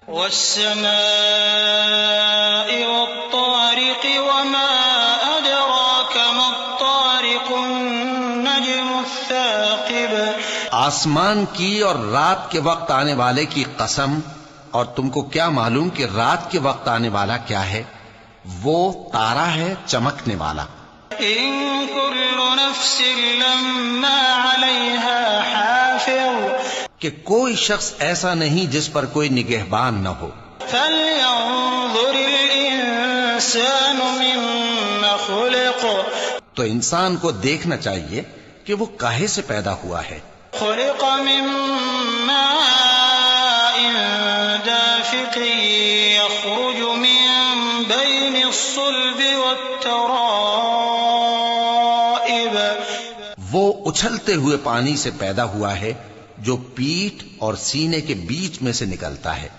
والسماء والطارق وما أدراك ما الطارق النجم الثاقب. آسمان کی اور رات کے وقت آنے والے کی قسم، اور تم کو کیا معلوم کہ رات کے وقت آنے والا کیا ہے؟ وہ تارا ہے چمکنے والا. إن كل نفس لما عليها حافظ. کہ کوئی شخص ایسا نہیں جس پر کوئی نگہبان نہ ہو. فلينظر الإنسان مما خلق. تو انسان کو دیکھنا چاہیے کہ وہ کاہے سے پیدا ہوا ہے. خلق من ماء دافق يخرج من بين الصلب والترائب. وہ اچھلتے ہوئے پانی سے پیدا ہوا ہے جو پیٹھ اور سینے کے بیچ میں سے نکلتا ہے.